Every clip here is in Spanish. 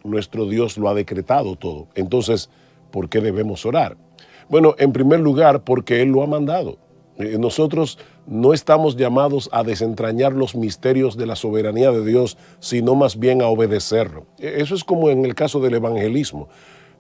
nuestro Dios lo ha decretado todo. Entonces, ¿por qué debemos orar? Bueno, en primer lugar, porque Él lo ha mandado. Nosotros no estamos llamados a desentrañar los misterios de la soberanía de Dios, sino más bien a obedecerlo. Eso es como en el caso del evangelismo.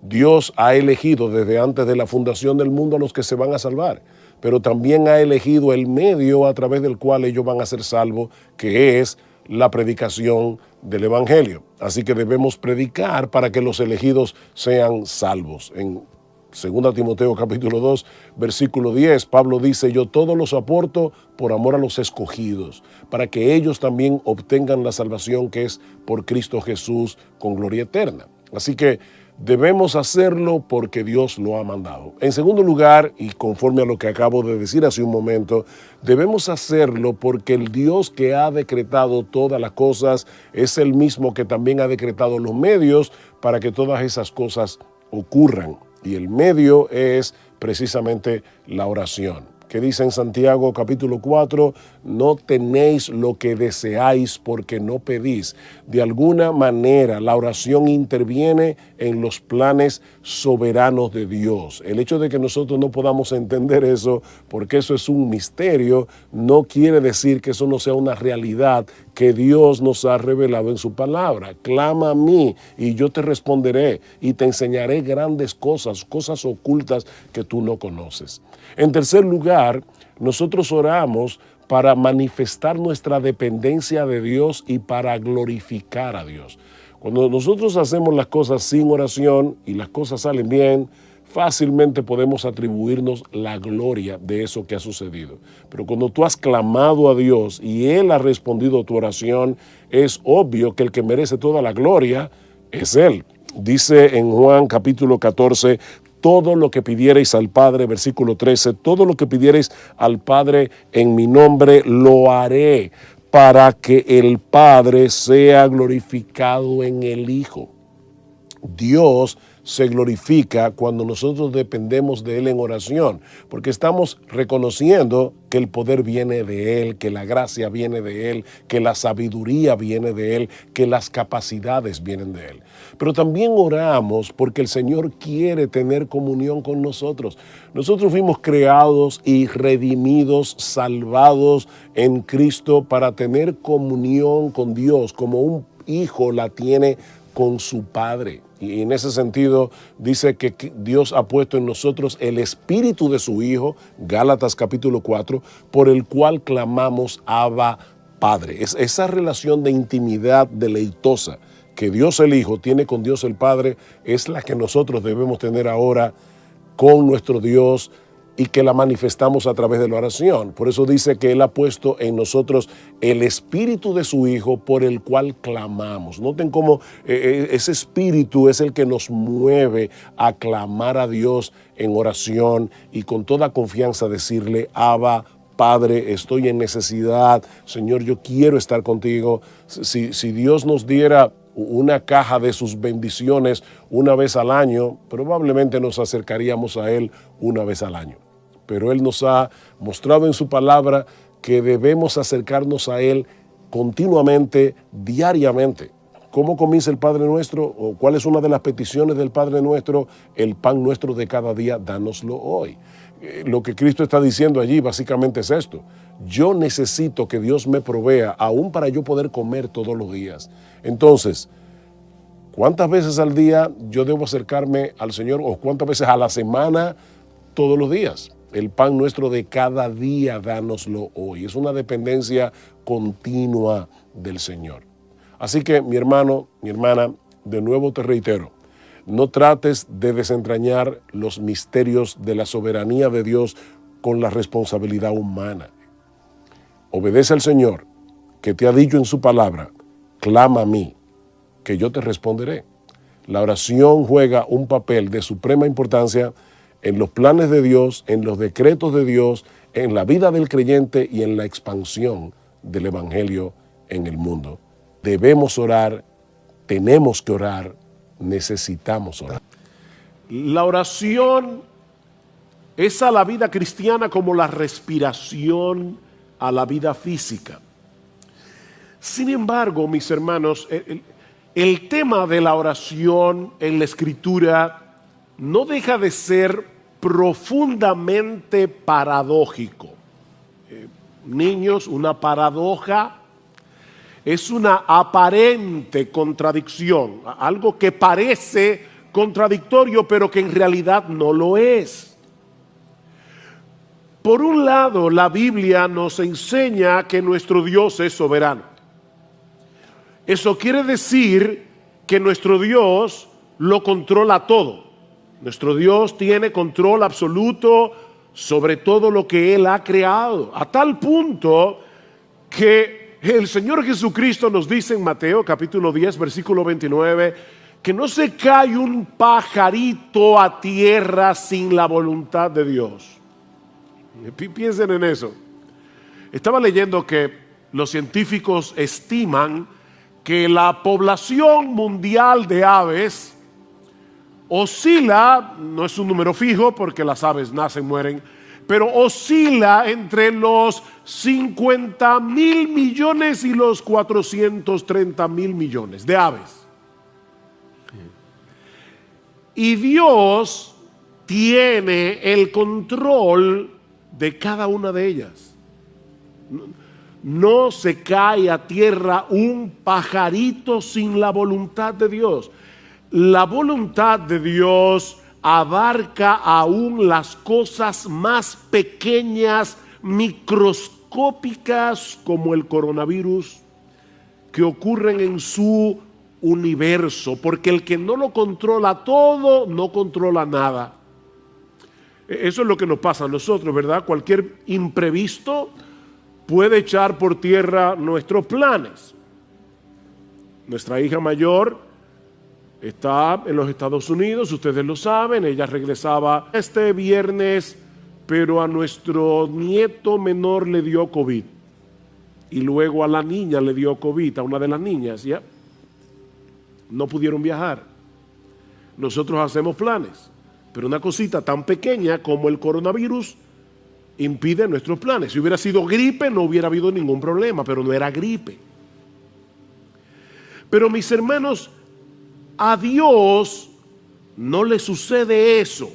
Dios ha elegido desde antes de la fundación del mundo a los que se van a salvar, pero también ha elegido el medio a través del cual ellos van a ser salvos, que es la predicación del evangelio. Así que debemos predicar para que los elegidos sean salvos. En 2 Timoteo capítulo 2, versículo 10, Pablo dice: yo todo los aporto por amor a los escogidos, para que ellos también obtengan la salvación que es por Cristo Jesús con gloria eterna. Así que debemos hacerlo porque Dios lo ha mandado. En segundo lugar, y conforme a lo que acabo de decir hace un momento, debemos hacerlo porque el Dios que ha decretado todas las cosas es el mismo que también ha decretado los medios para que todas esas cosas ocurran. Y el medio es precisamente la oración. Que dice en Santiago capítulo 4, no tenéis lo que deseáis porque no pedís. De alguna manera la oración interviene en los planes soberanos de Dios. El hecho de que nosotros no podamos entender eso, porque eso es un misterio, no quiere decir que eso no sea una realidad que Dios nos ha revelado en su palabra. Clama a mí y yo te responderé y te enseñaré grandes cosas, cosas ocultas que tú no conoces. En tercer lugar, nosotros oramos para manifestar nuestra dependencia de Dios y para glorificar a Dios. Cuando nosotros hacemos las cosas sin oración y las cosas salen bien, fácilmente podemos atribuirnos la gloria de eso que ha sucedido. Pero cuando tú has clamado a Dios y Él ha respondido a tu oración, es obvio que el que merece toda la gloria es Él. Dice en Juan capítulo 14, todo lo que pidierais al Padre, versículo 13, todo lo que pidierais al Padre en mi nombre, lo haré para que el Padre sea glorificado en el Hijo. Dios se glorifica cuando nosotros dependemos de Él en oración, porque estamos reconociendo que el poder viene de Él, que la gracia viene de Él, que la sabiduría viene de Él, que las capacidades vienen de Él. Pero también oramos porque el Señor quiere tener comunión con nosotros. Nosotros fuimos creados y redimidos, salvados en Cristo para tener comunión con Dios, como un hijo la tiene con su Padre. Y en ese sentido dice que Dios ha puesto en nosotros el espíritu de su Hijo, Gálatas capítulo 4, por el cual clamamos Abba Padre. Es esa relación de intimidad deleitosa que Dios el Hijo tiene con Dios el Padre, es la que nosotros debemos tener ahora con nuestro Dios y que la manifestamos a través de la oración. Por eso dice que Él ha puesto en nosotros el espíritu de su Hijo por el cual clamamos. Noten cómo ese espíritu es el que nos mueve a clamar a Dios en oración y con toda confianza decirle: Abba, Padre, estoy en necesidad, Señor, yo quiero estar contigo. Si Dios nos diera una caja de sus bendiciones una vez al año, probablemente nos acercaríamos a Él una vez al año. Pero Él nos ha mostrado en su palabra que debemos acercarnos a Él continuamente, diariamente. ¿Cómo comienza el Padre Nuestro? ¿O cuál es una de las peticiones del Padre Nuestro? El pan nuestro de cada día, dánoslo hoy. Lo que Cristo está diciendo allí básicamente es esto: yo necesito que Dios me provea aún para yo poder comer todos los días. Entonces, ¿cuántas veces al día yo debo acercarme al Señor, o cuántas veces a la semana? Todos los días. El pan nuestro de cada día, dánoslo hoy. Es una dependencia continua del Señor. Así que, mi hermano, mi hermana, de nuevo te reitero, no trates de desentrañar los misterios de la soberanía de Dios con la responsabilidad humana. Obedece al Señor, que te ha dicho en su palabra: clama a mí, que yo te responderé. La oración juega un papel de suprema importancia en los planes de Dios, en los decretos de Dios, en la vida del creyente y en la expansión del evangelio en el mundo. Debemos orar, tenemos que orar, necesitamos orar. La oración es a la vida cristiana como la respiración a la vida física. Sin embargo, mis hermanos, El tema de la oración en la Escritura no deja de ser profundamente paradójico. Niños, una paradoja es una aparente contradicción, algo que parece contradictorio pero que en realidad no lo es. Por un lado, la Biblia nos enseña que nuestro Dios es soberano. Eso quiere decir que nuestro Dios lo controla todo. Nuestro Dios tiene control absoluto sobre todo lo que Él ha creado, a tal punto que el Señor Jesucristo nos dice en Mateo capítulo 10 versículo 29 que no se cae un pajarito a tierra sin la voluntad de Dios. Piensen en eso. Estaba leyendo que los científicos estiman que la población mundial de aves oscila, no es un número fijo porque las aves nacen, mueren, pero oscila entre los 50,000 millones y los 430,000 millones de aves. Y Dios tiene el control de cada una de ellas. No se cae a tierra un pajarito sin la voluntad de Dios. La voluntad de Dios abarca aún las cosas más pequeñas, microscópicas, como el coronavirus, que ocurren en su universo, porque el que no lo controla todo, no controla nada. Eso es lo que nos pasa a nosotros, ¿verdad? Cualquier imprevisto puede echar por tierra nuestros planes. Nuestra hija mayor está en los Estados Unidos, ustedes lo saben, ella regresaba este viernes, pero a nuestro nieto menor le dio COVID. Y luego a la niña le dio COVID, a una de las niñas, ¿ya? No pudieron viajar. Nosotros hacemos planes, pero una cosita tan pequeña como el coronavirus impide nuestros planes. Si hubiera sido gripe no hubiera habido ningún problema, pero no era gripe. Pero mis hermanos, a Dios no le sucede eso.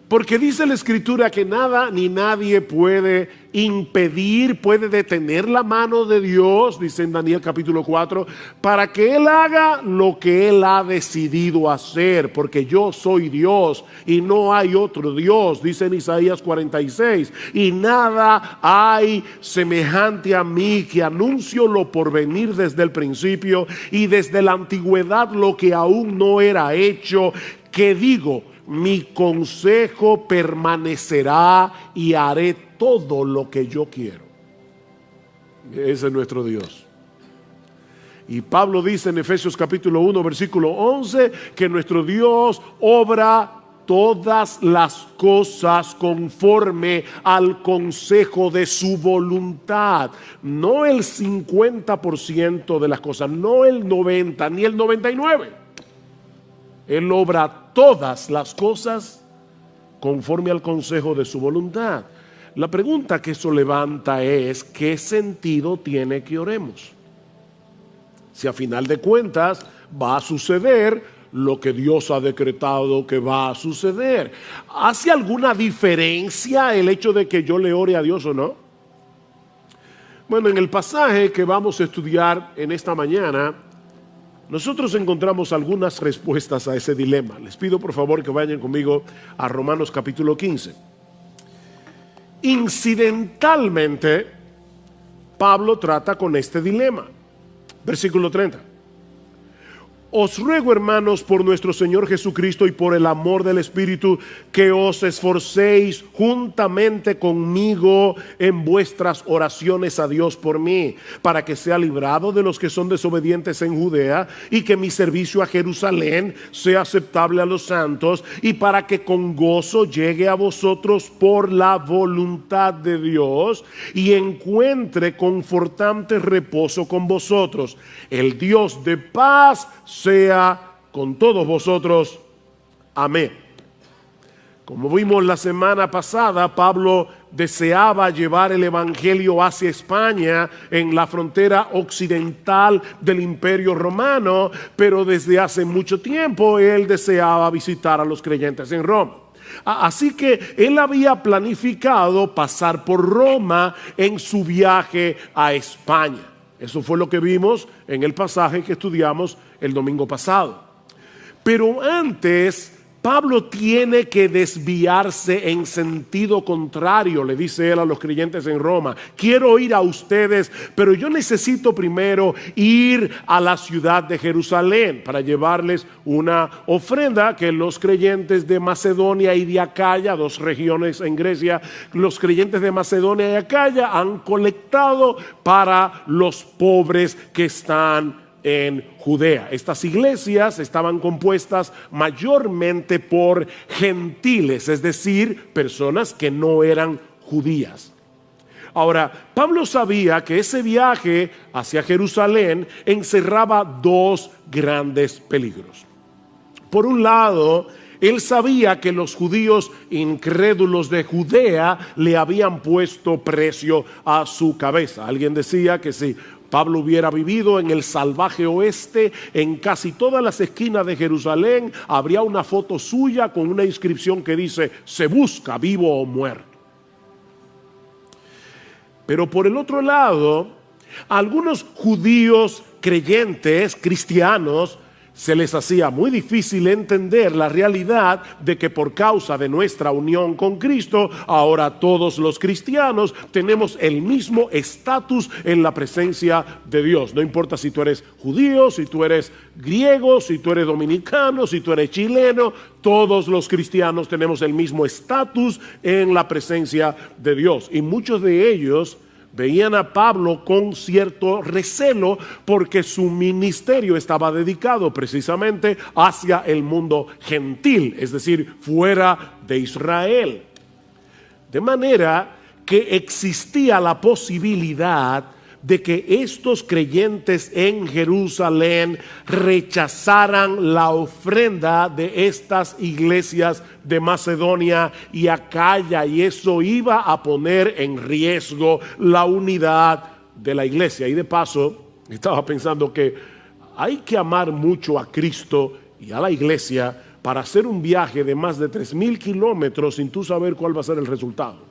Porque dice la Escritura que nada ni nadie puede impedir, puede detener la mano de Dios, dice en Daniel capítulo 4, para que Él haga lo que Él ha decidido hacer, porque yo soy Dios y no hay otro Dios, dice en Isaías 46, y nada hay semejante a mí, que anuncio lo por venir desde el principio y desde la antigüedad lo que aún no era hecho, que digo, mi consejo permanecerá y haré todo lo que yo quiero. Ese es nuestro Dios. Y Pablo dice en Efesios capítulo 1 versículo 11 que nuestro Dios obra todas las cosas conforme al consejo de su voluntad. No el 50% de las cosas, no el 90% ni el 99%. Él obra todas las cosas conforme al consejo de su voluntad. La pregunta que eso levanta es: ¿qué sentido tiene que oremos? Si a final de cuentas va a suceder lo que Dios ha decretado que va a suceder. ¿Hace alguna diferencia el hecho de que yo le ore a Dios o no? Bueno, en el pasaje que vamos a estudiar en esta mañana, nosotros encontramos algunas respuestas a ese dilema. Les pido por favor que vayan conmigo a Romanos capítulo 15. Incidentalmente, Pablo trata con este dilema. Versículo 30. Os ruego, hermanos, por nuestro Señor Jesucristo y por el amor del Espíritu, que os esforcéis juntamente conmigo en vuestras oraciones a Dios por mí, para que sea librado de los que son desobedientes en Judea, y que mi servicio a Jerusalén sea aceptable a los santos, y para que con gozo llegue a vosotros por la voluntad de Dios, y encuentre confortante reposo con vosotros. El Dios de paz sea con todos vosotros. Amén. Como vimos la semana pasada, Pablo deseaba llevar el evangelio hacia España, en la frontera occidental del Imperio Romano, pero desde hace mucho tiempo él deseaba visitar a los creyentes en Roma. Así que él había planificado pasar por Roma en su viaje a España. Eso fue lo que vimos en el pasaje que estudiamos el domingo pasado. Pero antes, Pablo tiene que desviarse en sentido contrario, le dice él a los creyentes en Roma. Quiero ir a ustedes, pero yo necesito primero ir a la ciudad de Jerusalén para llevarles una ofrenda que los creyentes de Macedonia y de Acaya, dos regiones en Grecia, los creyentes de Macedonia y Acaya han colectado para los pobres que están en Judea. Estas iglesias estaban compuestas mayormente por gentiles, es decir, personas que no eran judías. Ahora, Pablo sabía que ese viaje hacia Jerusalén encerraba dos grandes peligros. Por un lado, él sabía que los judíos incrédulos de Judea le habían puesto precio a su cabeza. Alguien decía que si Pablo hubiera vivido en el salvaje oeste, en casi todas las esquinas de Jerusalén habría una foto suya con una inscripción que dice: se busca vivo o muerto. Pero por el otro lado, a algunos judíos creyentes, cristianos, se les hacía muy difícil entender la realidad de que por causa de nuestra unión con Cristo, ahora todos los cristianos tenemos el mismo estatus en la presencia de Dios. No importa si tú eres judío, si tú eres griego, si tú eres dominicano, si tú eres chileno, todos los cristianos tenemos el mismo estatus en la presencia de Dios. Y muchos de ellos veían a Pablo con cierto recelo porque su ministerio estaba dedicado precisamente hacia el mundo gentil, es decir, fuera de Israel. De manera que existía la posibilidad de que estos creyentes en Jerusalén rechazaran la ofrenda de estas iglesias de Macedonia y Acaya, y eso iba a poner en riesgo la unidad de la iglesia. Y de paso, estaba pensando que hay que amar mucho a Cristo y a la iglesia para hacer un viaje de más de 3,000 kilómetros sin tú saber cuál va a ser el resultado.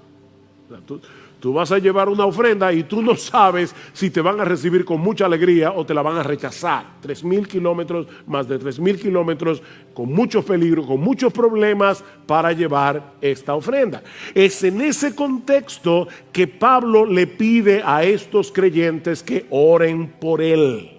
Tú vas a llevar una ofrenda y tú no sabes si te van a recibir con mucha alegría o te la van a rechazar. 3,000 kilómetros, más de 3,000 kilómetros, con muchos peligros, con muchos problemas para llevar esta ofrenda. Es en ese contexto que Pablo le pide a estos creyentes que oren por él.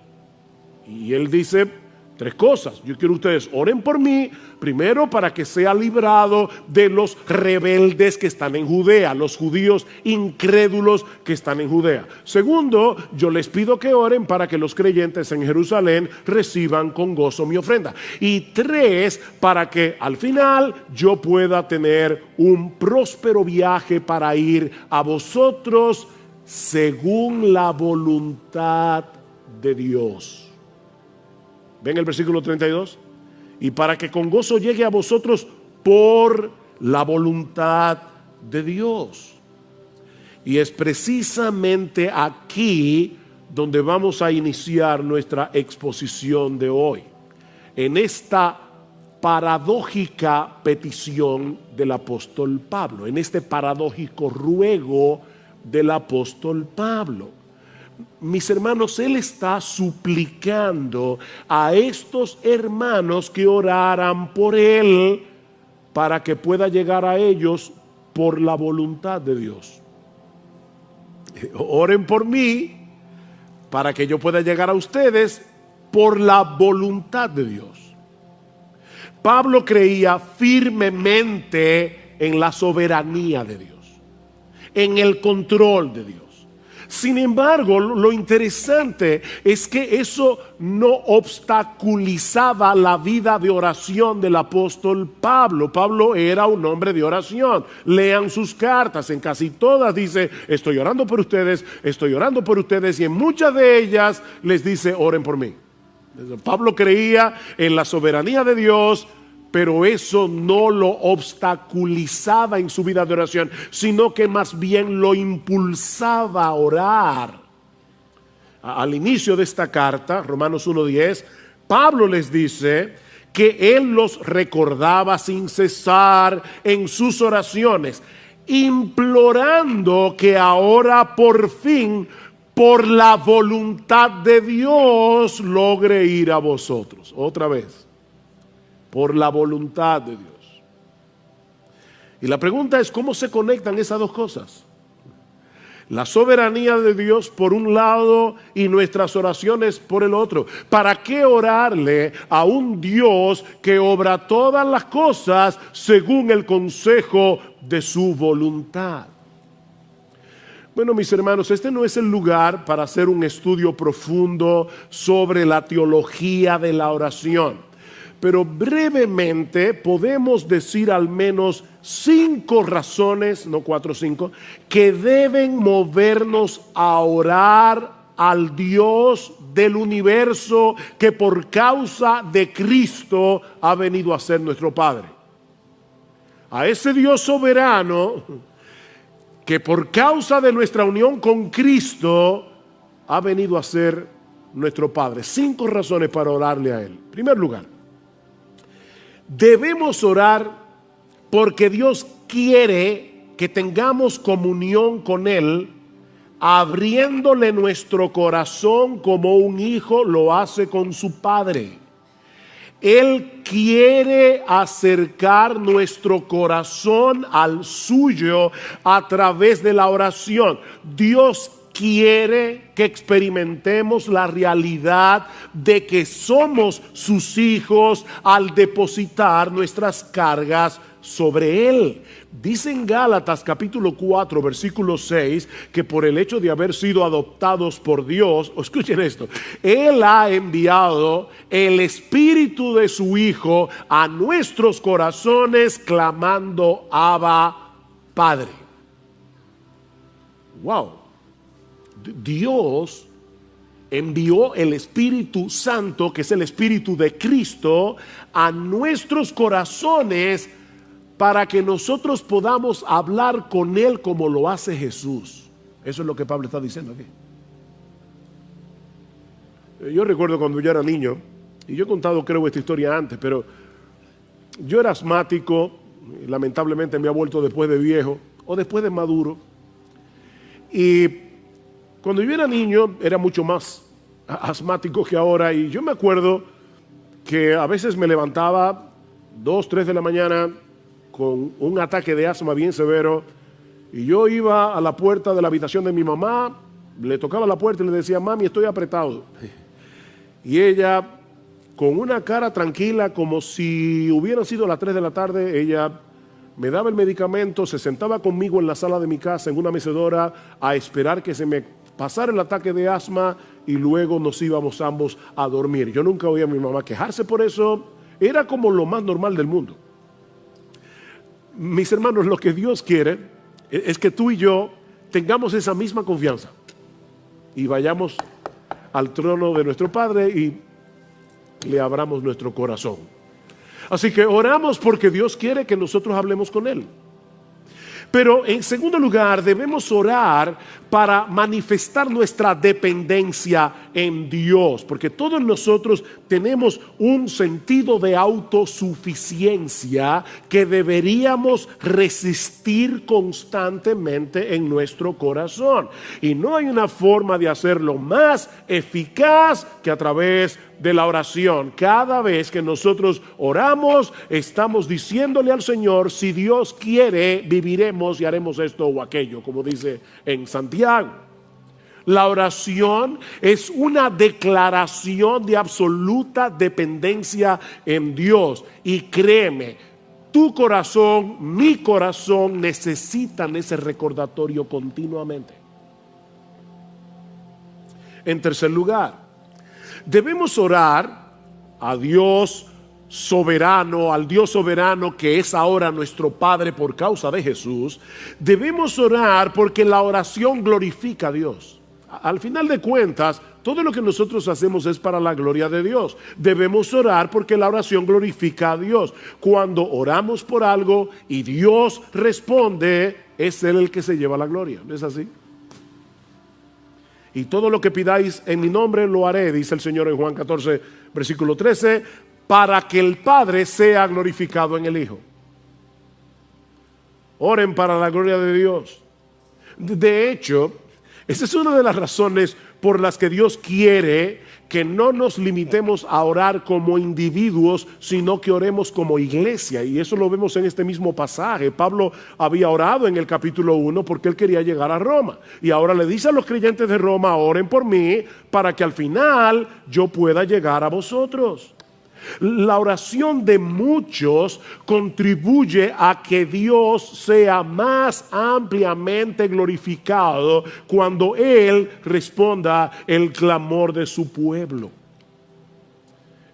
Y él dice 3 cosas. Yo quiero que ustedes oren por mí, primero para que sea librado de los rebeldes que están en Judea, los judíos incrédulos que están en Judea. Segundo, yo les pido que oren para que los creyentes en Jerusalén reciban con gozo mi ofrenda. Y 3, para que al final yo pueda tener un próspero viaje para ir a vosotros según la voluntad de Dios. ¿Ven el versículo 32? Y para que con gozo llegue a vosotros por la voluntad de Dios. Y es precisamente aquí donde vamos a iniciar nuestra exposición de hoy. En esta paradójica petición del apóstol Pablo, en este paradójico ruego del apóstol Pablo. Mis hermanos, él está suplicando a estos hermanos que oraran por él para que pueda llegar a ellos por la voluntad de Dios. Oren por mí para que yo pueda llegar a ustedes por la voluntad de Dios. Pablo creía firmemente en la soberanía de Dios, en el control de Dios. Sin embargo, lo interesante es que eso no obstaculizaba la vida de oración del apóstol Pablo. Pablo era un hombre de oración. Lean sus cartas, en casi todas dice: estoy orando por ustedes, estoy orando por ustedes, y en muchas de ellas les dice: oren por mí. Pablo creía en la soberanía de Dios, pero eso no lo obstaculizaba en su vida de oración, sino que más bien lo impulsaba a orar. Al inicio de esta carta, Romanos 1:10, Pablo les dice que él los recordaba sin cesar en sus oraciones, implorando que ahora por fin, por la voluntad de Dios, logre ir a vosotros. Otra vez, por la voluntad de Dios. Y la pregunta es, ¿cómo se conectan esas dos cosas? La soberanía de Dios por un lado y nuestras oraciones por el otro. ¿Para qué orarle a un Dios que obra todas las cosas según el consejo de su voluntad? Bueno, mis hermanos, este no es el lugar para hacer un estudio profundo sobre la teología de la oración. Pero brevemente podemos decir al menos 5 razones, no 4 o 5, que deben movernos a orar al Dios del universo que por causa de Cristo ha venido a ser nuestro Padre. A ese Dios soberano que por causa de nuestra unión con Cristo ha venido a ser nuestro Padre. 5 razones para orarle a Él. En primer lugar, debemos orar porque Dios quiere que tengamos comunión con Él, abriéndole nuestro corazón como un hijo lo hace con su padre. Él quiere acercar nuestro corazón al suyo a través de la oración. Dios quiere que experimentemos la realidad de que somos sus hijos al depositar nuestras cargas sobre Él. Dice en Gálatas capítulo 4 versículo 6 que por el hecho de haber sido adoptados por Dios, escuchen esto, Él ha enviado el Espíritu de su Hijo a nuestros corazones clamando Abba, Padre. Wow. Dios envió el Espíritu Santo, que es el Espíritu de Cristo, a nuestros corazones para que nosotros podamos hablar con Él como lo hace Jesús. Eso es lo que Pablo está diciendo aquí. Yo recuerdo cuando yo era niño, y yo he contado creo esta historia antes, pero yo era asmático, lamentablemente me ha vuelto después de viejo o después de maduro, y cuando yo era niño era mucho más asmático que ahora, y yo me acuerdo que a veces me levantaba 2, 3 de la mañana con un ataque de asma bien severo, y yo iba a la puerta de la habitación de mi mamá, le tocaba la puerta y le decía, mami, estoy apretado. Y ella, con una cara tranquila, como si hubieran sido las 3 de la tarde, ella me daba el medicamento, se sentaba conmigo en la sala de mi casa, en una mecedora, a esperar que se me pasara el ataque de asma, y luego nos íbamos ambos a dormir. Yo nunca oía a mi mamá quejarse por eso, era como lo más normal del mundo. Mis hermanos, lo que Dios quiere es que tú y yo tengamos esa misma confianza y vayamos al trono de nuestro Padre y le abramos nuestro corazón. Así que oramos porque Dios quiere que nosotros hablemos con Él. Pero en segundo lugar, debemos orar para manifestar nuestra dependencia en Dios, porque todos nosotros tenemos un sentido de autosuficiencia que deberíamos resistir constantemente en nuestro corazón. Y no hay una forma de hacerlo más eficaz que a través de la oración. Cada vez que nosotros oramos, estamos diciéndole al Señor, si Dios quiere, viviremos y haremos esto o aquello, como dice en Santiago. La oración es una declaración de absoluta dependencia en Dios. Y créeme, tu corazón, mi corazón necesitan ese recordatorio continuamente. En tercer lugar, debemos orar a Dios soberano, al Dios soberano que es ahora nuestro Padre por causa de Jesús. Debemos orar porque la oración glorifica a Dios. Al final de cuentas, todo lo que nosotros hacemos es para la gloria de Dios. Debemos orar porque la oración glorifica a Dios. Cuando oramos por algo y Dios responde, es Él el que se lleva la gloria. ¿No es así? Y todo lo que pidáis en mi nombre lo haré, dice el Señor en Juan 14, versículo 13, para que el Padre sea glorificado en el Hijo. Oren para la gloria de Dios. De hecho, esa es una de las razones por las que Dios quiere que no nos limitemos a orar como individuos, sino que oremos como iglesia. Y eso lo vemos en este mismo pasaje. Pablo había orado en el capítulo 1 porque él quería llegar a Roma. Y ahora le dice a los creyentes de Roma, oren por mí para que al final yo pueda llegar a vosotros. La oración de muchos contribuye a que Dios sea más ampliamente glorificado cuando Él responda el clamor de su pueblo.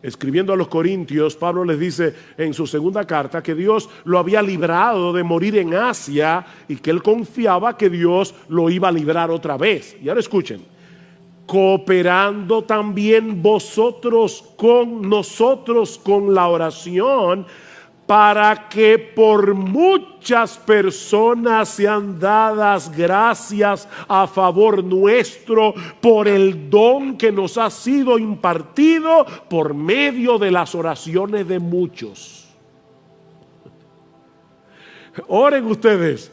Escribiendo a los Corintios, Pablo les dice en su segunda carta que Dios lo había librado de morir en Asia y que él confiaba que Dios lo iba a librar otra vez. Y ahora escuchen. Cooperando también vosotros con nosotros con la oración, para que por muchas personas sean dadas gracias a favor nuestro por el don que nos ha sido impartido por medio de las oraciones de muchos. Oren ustedes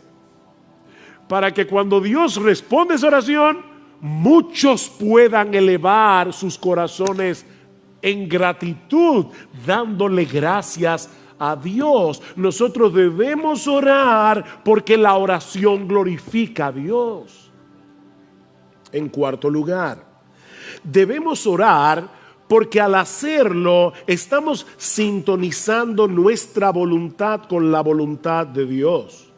para que cuando Dios responde esa oración, muchos puedan elevar sus corazones en gratitud, dándole gracias a Dios. Nosotros debemos orar porque la oración glorifica a Dios. En cuarto lugar, debemos orar porque al hacerlo estamos sintonizando nuestra voluntad con la voluntad de Dios.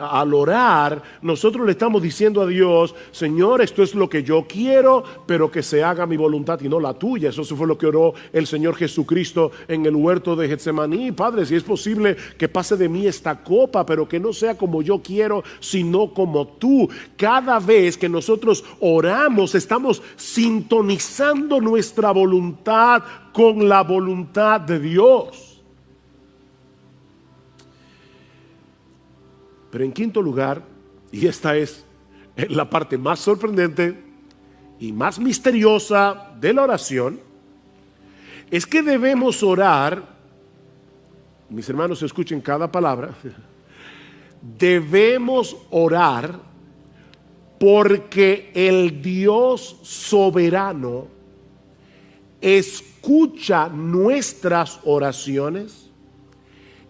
Al orar, nosotros le estamos diciendo a Dios, Señor, esto es lo que yo quiero, pero que se haga mi voluntad y no la tuya. Eso fue lo que oró el Señor Jesucristo en el huerto de Getsemaní. Padre, si es posible que pase de mí esta copa, pero que no sea como yo quiero, sino como tú. Cada vez que nosotros oramos, estamos sintonizando nuestra voluntad con la voluntad de Dios. Pero en quinto lugar, y esta es la parte más sorprendente y más misteriosa de la oración, es que debemos orar, mis hermanos escuchen cada palabra, debemos orar porque el Dios soberano escucha nuestras oraciones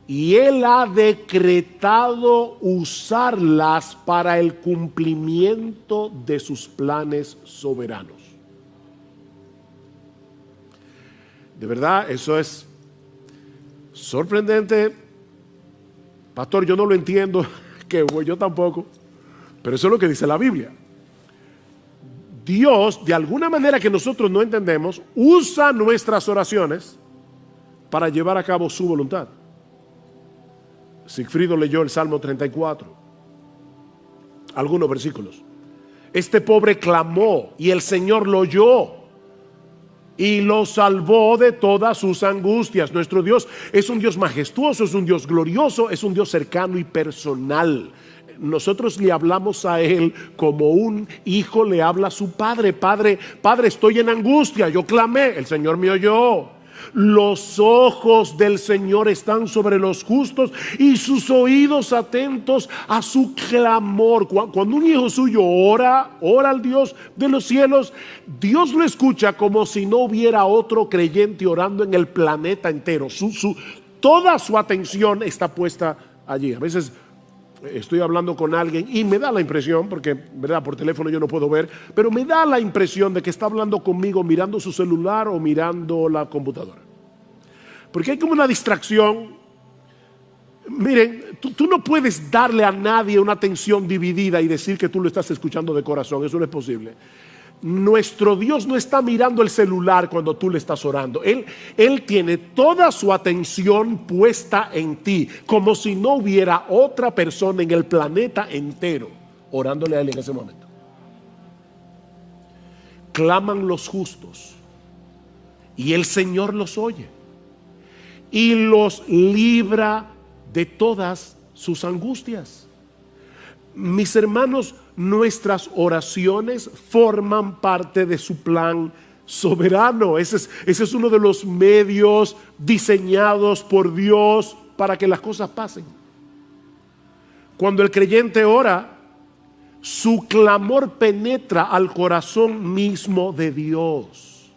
y Él ha decretado usarlas para el cumplimiento de sus planes soberanos. De verdad, eso es sorprendente. Pastor, yo no lo entiendo, que yo tampoco, pero eso es lo que dice la Biblia. Dios, de alguna manera que nosotros no entendemos, usa nuestras oraciones para llevar a cabo su voluntad. Sigfrido leyó el Salmo 34, algunos versículos. Este pobre clamó y el Señor lo oyó y lo salvó de todas sus angustias. Nuestro Dios es un Dios majestuoso, es un Dios glorioso, es un Dios cercano y personal. Nosotros le hablamos a Él como un hijo le habla a su padre. Padre, estoy en angustia, yo clamé, el Señor me oyó. Los ojos del Señor están sobre los justos y sus oídos atentos a su clamor. Cuando un hijo suyo ora al Dios de los cielos, Dios lo escucha como si no hubiera otro creyente orando en el planeta entero. Toda su atención está puesta allí. A veces estoy hablando con alguien y me da la impresión, porque verdad por teléfono yo no puedo ver, pero me da la impresión de que está hablando conmigo mirando su celular o mirando la computadora, porque hay como una distracción. Miren, tú no puedes darle a nadie una atención dividida y decir que tú lo estás escuchando de corazón. Eso no es posible. Nuestro Dios no está mirando el celular cuando tú le estás orando. Él tiene toda su atención puesta en ti, como si no hubiera otra persona en el planeta entero orándole a Él en ese momento. claman los justos, y el Señor los oye, y los libra de todas sus angustias. Mis hermanos, nuestras oraciones forman parte de su plan soberano. Ese es uno de los medios diseñados por Dios para que las cosas pasen. Cuando el creyente ora, su clamor penetra al corazón mismo de Dios,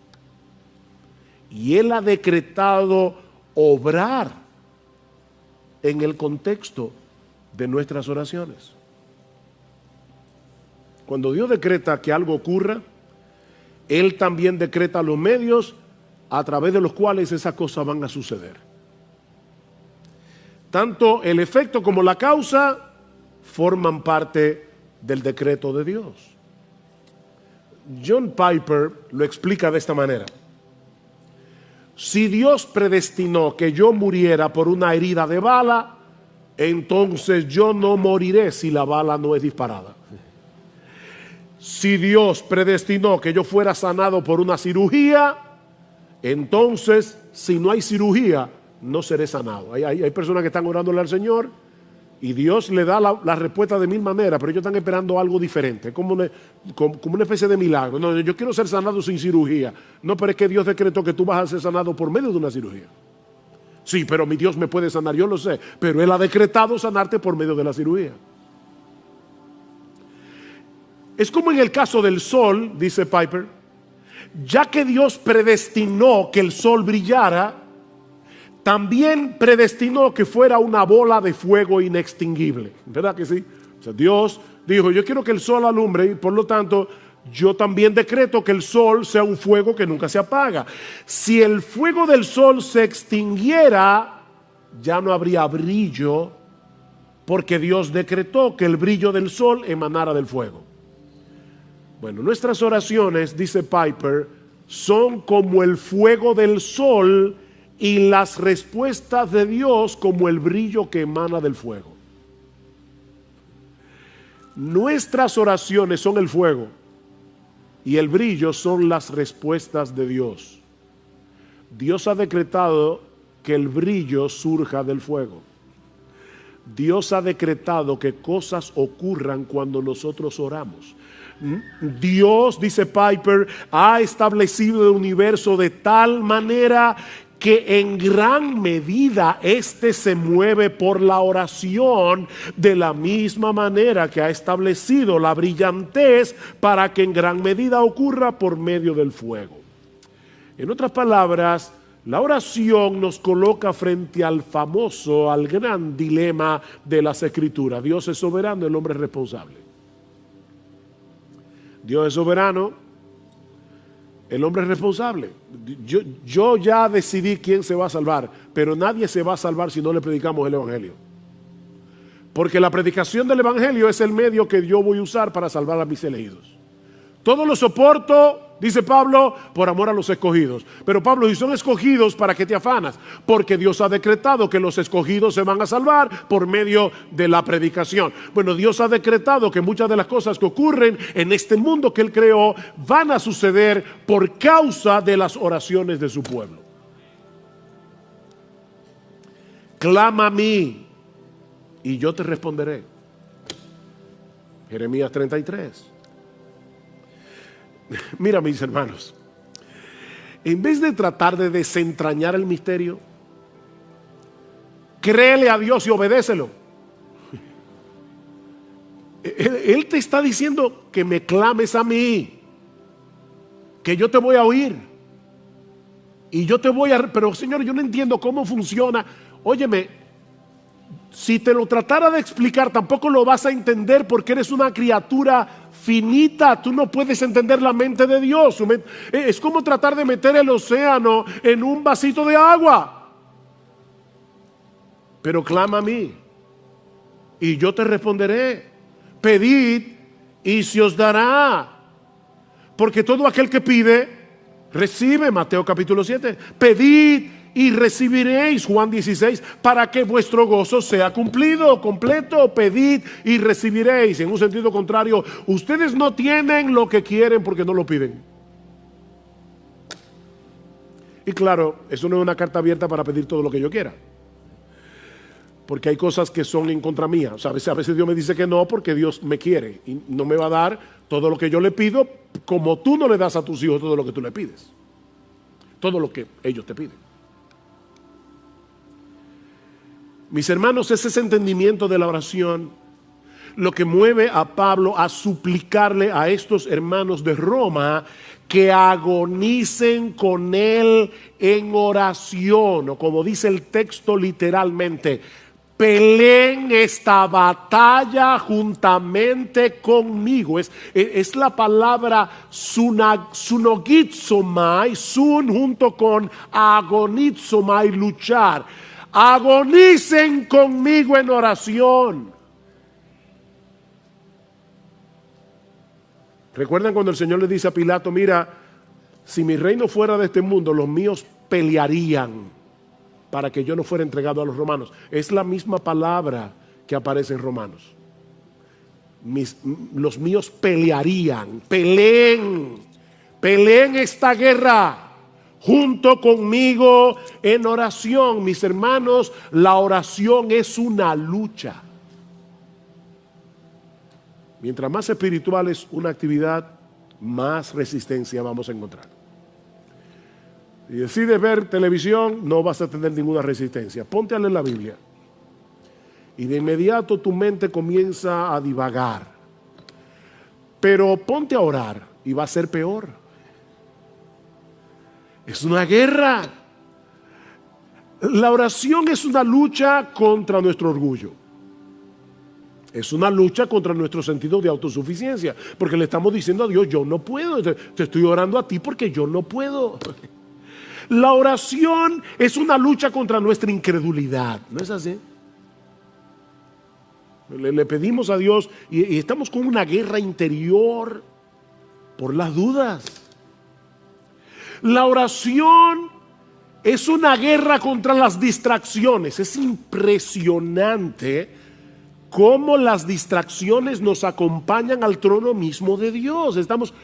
y Él ha decretado obrar en el contexto de nuestras oraciones. Cuando Dios decreta que algo ocurra, Él también decreta los medios a través de los cuales esas cosas van a suceder. Tanto el efecto como la causa forman parte del decreto de Dios. John Piper lo explica de esta manera: si Dios predestinó que yo muriera por una herida de bala, entonces yo no moriré si la bala no es disparada. Si Dios predestinó que yo fuera sanado por una cirugía, entonces si no hay cirugía, no seré sanado. Hay personas que están orándole al Señor y Dios le da la respuesta de mil maneras, pero ellos están esperando algo diferente, como una especie de milagro. No, yo quiero ser sanado sin cirugía. No, pero es que Dios decretó que tú vas a ser sanado por medio de una cirugía. Sí, pero mi Dios me puede sanar, yo lo sé, pero Él ha decretado sanarte por medio de la cirugía. Es como en el caso del sol, dice Piper, ya que Dios predestinó que el sol brillara, también predestinó que fuera una bola de fuego inextinguible. ¿Verdad que sí? O sea, Dios dijo, yo quiero que el sol alumbre, y por lo tanto yo también decreto que el sol sea un fuego que nunca se apaga. Si el fuego del sol se extinguiera, ya no habría brillo, porque Dios decretó que el brillo del sol emanara del fuego. Bueno, nuestras oraciones, dice Piper, son como el fuego del sol y las respuestas de Dios como el brillo que emana del fuego. Nuestras oraciones son el fuego y el brillo son las respuestas de Dios. Dios ha decretado que el brillo surja del fuego. Dios ha decretado que cosas ocurran cuando nosotros oramos. Dios, dice Piper, ha establecido el universo de tal manera que en gran medida éste se mueve por la oración, de la misma manera que ha establecido la brillantez para que en gran medida ocurra por medio del fuego. En otras palabras, la oración nos coloca frente al famoso, al gran dilema de las Escrituras. Dios es soberano, el hombre es responsable. Dios es soberano, el hombre es responsable. Yo ya decidí quién se va a salvar, pero nadie se va a salvar si no le predicamos el Evangelio. Porque la predicación del Evangelio es el medio que yo voy a usar para salvar a mis elegidos. Todo lo soporto, dice Pablo, por amor a los escogidos. Pero Pablo, si son escogidos, ¿para qué te afanas? Porque Dios ha decretado que los escogidos se van a salvar por medio de la predicación. Bueno, Dios ha decretado que muchas de las cosas que ocurren en este mundo que Él creó van a suceder por causa de las oraciones de su pueblo. Clama a mí y yo te responderé. Jeremías 33. Mira, mis hermanos, en vez de tratar de desentrañar el misterio, créele a Dios y obedécelo. Él te está diciendo que me clames a mí, que yo te voy a oír y yo te voy a... Pero Señor, yo no entiendo cómo funciona. Óyeme, si te lo tratara de explicar, tampoco lo vas a entender porque eres una criatura finita. Tú no puedes entender la mente de Dios. Es como tratar de meter el océano en un vasito de agua. Pero clama a mí y yo te responderé. Pedid y se os dará. Porque todo aquel que pide, recibe. Mateo capítulo 7. Pedid y recibiréis, Juan 16, para que vuestro gozo sea cumplido, completo. Pedid y recibiréis. En un sentido contrario, ustedes no tienen lo que quieren porque no lo piden. Y claro, eso no es una carta abierta para pedir todo lo que yo quiera, porque hay cosas que son en contra mía. O sea, a veces Dios me dice que no porque Dios me quiere y no me va a dar todo lo que yo le pido, como tú no le das a tus hijos todo lo que tú le pides, todo lo que ellos te piden. Mis hermanos, es ese entendimiento de la oración lo que mueve a Pablo a suplicarle a estos hermanos de Roma que agonicen con él en oración, o como dice el texto literalmente, peleen esta batalla juntamente conmigo. Es la palabra sunogizomai, sun junto con agonizomai, luchar. Agonicen conmigo en oración. ¿Recuerdan cuando el Señor le dice a Pilato, mira, si mi reino fuera de este mundo, los míos pelearían para que yo no fuera entregado a los romanos? Es la misma palabra que aparece en Romanos. Los míos pelearían, peleen esta guerra junto conmigo en oración. Mis hermanos, la oración es una lucha. Mientras más espiritual es una actividad, más resistencia vamos a encontrar. Si decides ver televisión, no vas a tener ninguna resistencia. Ponte a leer la Biblia y de inmediato tu mente comienza a divagar. Pero ponte a orar y va a ser peor. Es una guerra. La oración es una lucha contra nuestro orgullo. Es una lucha contra nuestro sentido de autosuficiencia, porque le estamos diciendo a Dios, yo no puedo, te estoy orando a ti porque yo no puedo. La oración es una lucha contra nuestra incredulidad, ¿no es así? Le pedimos a Dios y estamos con una guerra interior por las dudas. La oración es una guerra contra las distracciones. Es impresionante cómo las distracciones nos acompañan al trono mismo de Dios. Estamos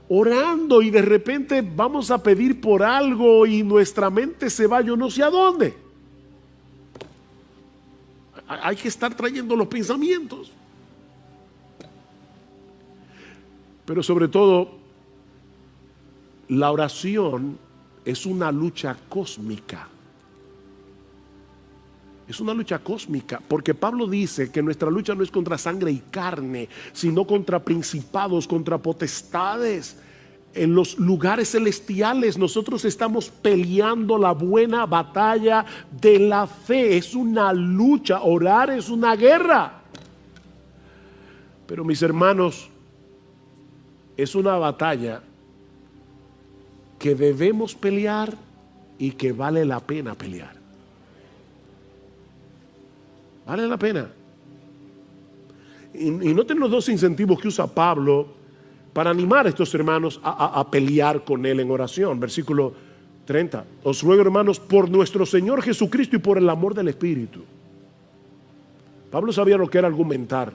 orando y de repente vamos a pedir por algo y nuestra mente se va yo no sé a dónde. Hay que estar trayendo los pensamientos. Pero sobre todo, la oración es una lucha cósmica. Es una lucha cósmica, porque Pablo dice que nuestra lucha no es contra sangre y carne, sino contra principados, contra potestades. En los lugares celestiales nosotros estamos peleando la buena batalla de la fe. Es una lucha, orar es una guerra. Pero mis hermanos, es una batalla que debemos pelear y que vale la pena pelear. Vale la pena. Y noten los dos incentivos que usa Pablo para animar a estos hermanos a pelear con él en oración. Versículo 30. Os ruego, hermanos, por nuestro Señor Jesucristo y por el amor del Espíritu. Pablo sabía lo que era argumentar.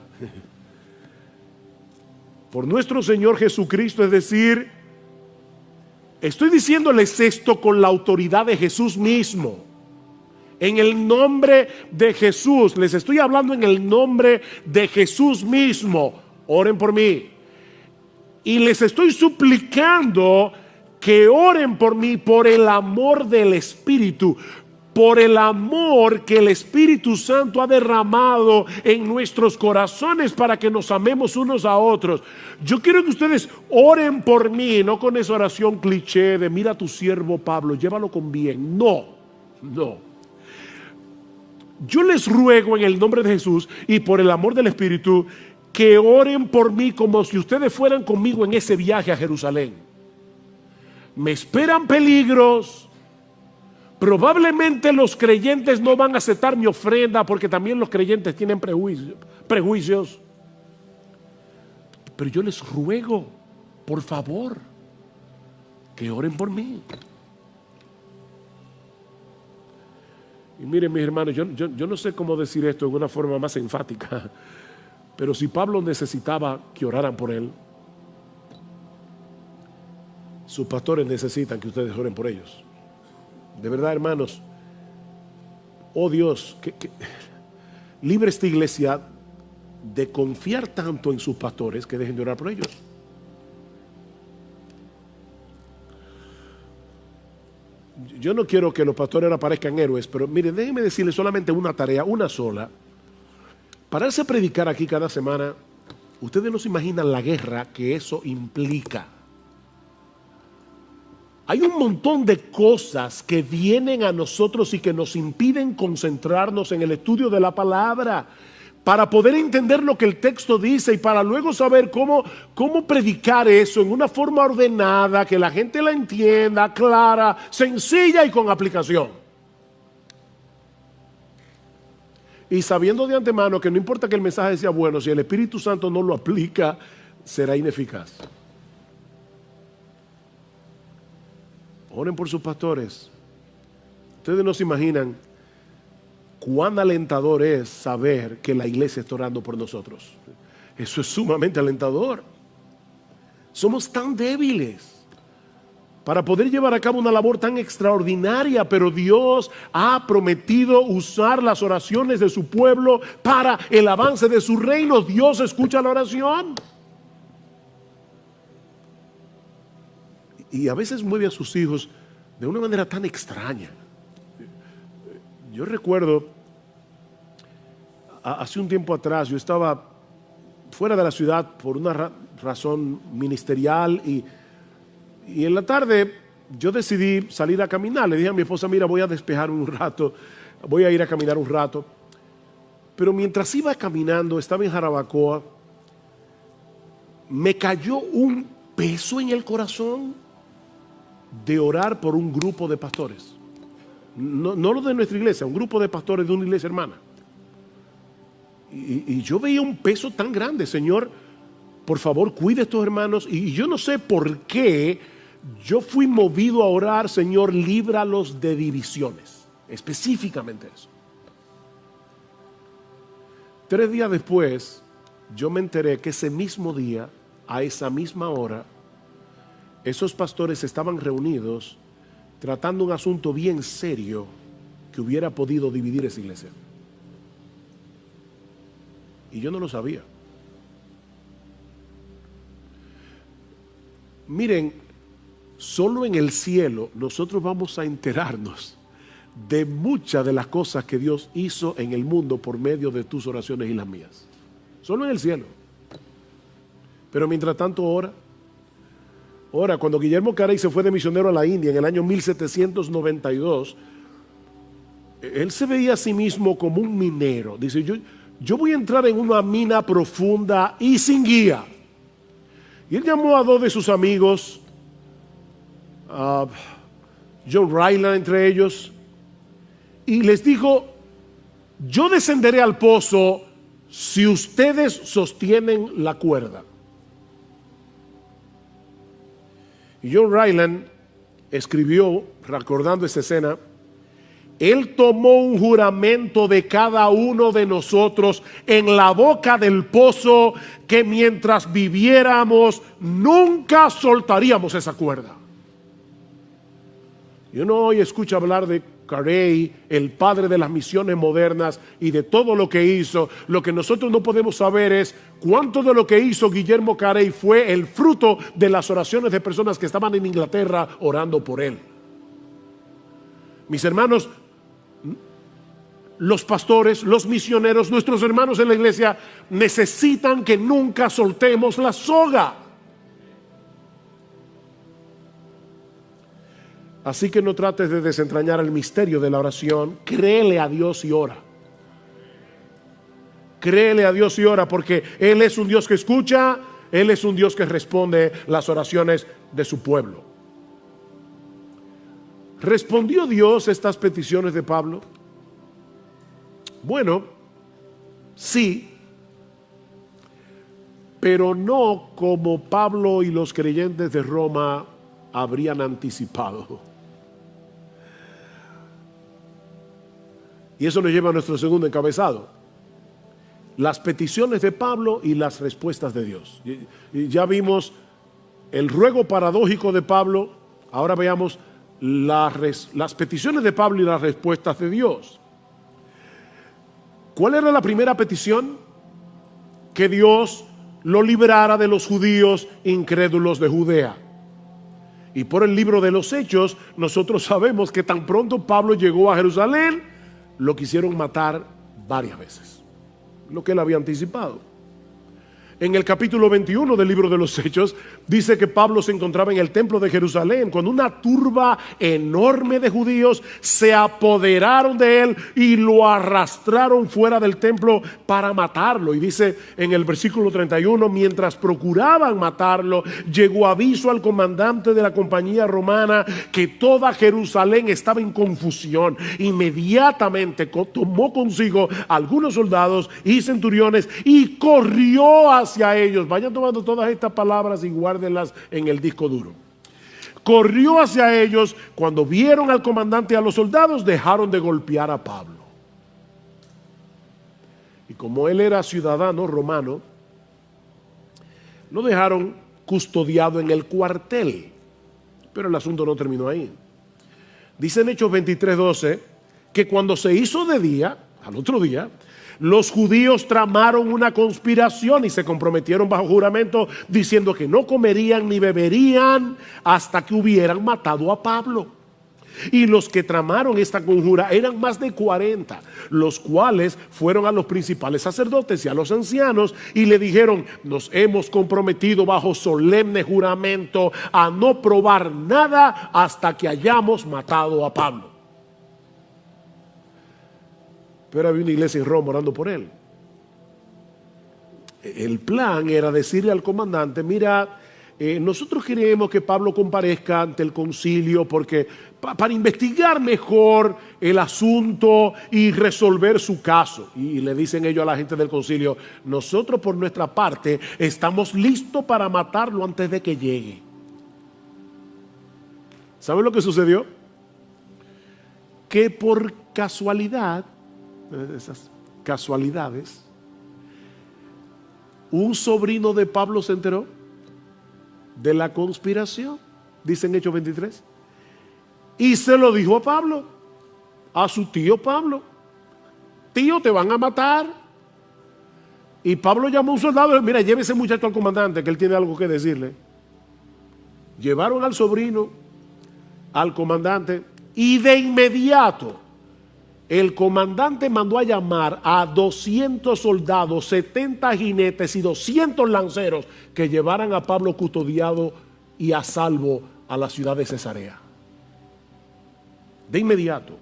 Por nuestro Señor Jesucristo, es decir, estoy diciéndoles esto con la autoridad de Jesús mismo. En el nombre de Jesús, les estoy hablando en el nombre de Jesús mismo. Oren por mí. Y les estoy suplicando que oren por mí por el amor del Espíritu, por el amor que el Espíritu Santo ha derramado en nuestros corazones para que nos amemos unos a otros. Yo quiero que ustedes oren por mí, no con esa oración cliché de mira a tu siervo Pablo, llévalo con bien. No. Yo les ruego en el nombre de Jesús y por el amor del Espíritu que oren por mí como si ustedes fueran conmigo en ese viaje a Jerusalén. Me esperan peligros. Probablemente los creyentes no van a aceptar mi ofrenda porque también los creyentes tienen prejuicios. Pero yo les ruego, por favor, que oren por mí. Y miren, mis hermanos, yo no sé cómo decir esto de una forma más enfática, pero si Pablo necesitaba que oraran por él, sus pastores necesitan que ustedes oren por ellos. De verdad, hermanos, oh Dios, que libre esta iglesia de confiar tanto en sus pastores que dejen de orar por ellos. Yo no quiero que los pastores ahora parezcan héroes, pero miren, déjenme decirles solamente una tarea, una sola. Pararse a predicar aquí cada semana, ustedes no se imaginan la guerra que eso implica. Hay un montón de cosas que vienen a nosotros y que nos impiden concentrarnos en el estudio de la palabra para poder entender lo que el texto dice y para luego saber cómo predicar eso en una forma ordenada, que la gente la entienda, clara, sencilla y con aplicación. Y sabiendo de antemano que no importa que el mensaje sea bueno, si el Espíritu Santo no lo aplica, será ineficaz. Oren por sus pastores. Ustedes no se imaginan cuán alentador es saber que la iglesia está orando por nosotros. Eso es sumamente alentador. Somos tan débiles para poder llevar a cabo una labor tan extraordinaria, pero Dios ha prometido usar las oraciones de su pueblo para el avance de su reino. Dios escucha la oración. Y a veces mueve a sus hijos de una manera tan extraña. Yo recuerdo, hace un tiempo atrás, yo estaba fuera de la ciudad por una razón ministerial y en la tarde yo decidí salir a caminar. Le dije a mi esposa, mira, voy a despejar un rato, voy a ir a caminar un rato. Pero mientras iba caminando, estaba en Jarabacoa, me cayó un peso en el corazón de orar por un grupo de pastores. No lo de nuestra iglesia, un grupo de pastores de una iglesia hermana. Y yo veía un peso tan grande. Señor, por favor, cuide a estos hermanos. Y yo no sé por qué yo fui movido a orar, Señor, líbralos de divisiones. Específicamente eso. 3 días después, yo me enteré que ese mismo día, a esa misma hora, esos pastores estaban reunidos tratando un asunto bien serio que hubiera podido dividir esa iglesia. Y yo no lo sabía. Miren, solo en el cielo nosotros vamos a enterarnos de muchas de las cosas que Dios hizo en el mundo por medio de tus oraciones y las mías. Solo en el cielo. Pero mientras tanto ora. Ahora, cuando Guillermo Carey se fue de misionero a la India en el año 1792, él se veía a sí mismo como un minero. Dice, yo voy a entrar en una mina profunda y sin guía. Y él llamó a 2 de sus amigos, John Ryland entre ellos, y les dijo, yo descenderé al pozo si ustedes sostienen la cuerda. Y John Ryland escribió, recordando esta escena, él tomó un juramento de cada uno de nosotros en la boca del pozo que mientras viviéramos nunca soltaríamos esa cuerda. Y uno hoy escucha hablar de Carey, el padre de las misiones modernas y de todo lo que hizo. Lo que nosotros no podemos saber es cuánto de lo que hizo Guillermo Carey fue el fruto de las oraciones de personas que estaban en Inglaterra orando por él. Mis hermanos, los pastores, los misioneros, nuestros hermanos en la iglesia necesitan que nunca soltemos la soga. Así que no trates de desentrañar el misterio de la oración. Créele a Dios y ora. Créele a Dios y ora, porque Él es un Dios que escucha, Él es un Dios que responde las oraciones de su pueblo. ¿Respondió Dios estas peticiones de Pablo? Bueno, sí, pero no como Pablo y los creyentes de Roma habrían anticipado. Y eso nos lleva a nuestro segundo encabezado: las peticiones de Pablo y las respuestas de Dios. Y ya vimos el ruego paradójico de Pablo. Ahora veamos las peticiones de Pablo y las respuestas de Dios. ¿Cuál era la primera petición? Que Dios lo librara de los judíos incrédulos de Judea. Y por el libro de los Hechos, nosotros sabemos que tan pronto Pablo llegó a Jerusalén, lo quisieron matar varias veces, lo que él había anticipado. En el capítulo 21 del libro de los Hechos, dice que Pablo se encontraba en el templo de Jerusalén cuando una turba enorme de judíos se apoderaron de él y lo arrastraron fuera del templo para matarlo. Y dice en el versículo 31, mientras procuraban matarlo, llegó aviso al comandante de la compañía romana que toda Jerusalén estaba en confusión. Inmediatamente tomó consigo algunos soldados y centuriones y corrió hacia ellos. Vayan tomando todas estas palabras y guárdenlas en el disco duro. Corrió hacia ellos. Cuando vieron al comandante y a los soldados, dejaron de golpear a Pablo. Y como él era ciudadano romano, lo dejaron custodiado en el cuartel. Pero el asunto no terminó ahí. Dice en Hechos 23:12 que cuando se hizo de día, al otro día, los judíos tramaron una conspiración y se comprometieron bajo juramento diciendo que no comerían ni beberían hasta que hubieran matado a Pablo. Y los que tramaron esta conjura eran más de 40, los cuales fueron a los principales sacerdotes y a los ancianos y le dijeron: nos hemos comprometido bajo solemne juramento a no probar nada hasta que hayamos matado a Pablo. Pero había una iglesia en Roma orando por él. El plan era decirle al comandante: mira, nosotros queremos que Pablo comparezca ante el concilio porque para investigar mejor el asunto y resolver su caso. Y le dicen ellos a la gente del concilio: nosotros por nuestra parte estamos listos para matarlo antes de que llegue. ¿Saben lo que sucedió? Que por casualidad, esas casualidades, un sobrino de Pablo se enteró de la conspiración, dice en Hechos 23, y se lo dijo a Pablo, a su tío Pablo: tío, te van a matar. Y Pablo llamó a un soldado: mira, lleve ese muchacho al comandante que él tiene algo que decirle. Llevaron al sobrino al comandante y de inmediato el comandante mandó a llamar a 200 soldados, 70 jinetes y 200 lanceros que llevaran a Pablo custodiado y a salvo a la ciudad de Cesarea. De inmediato.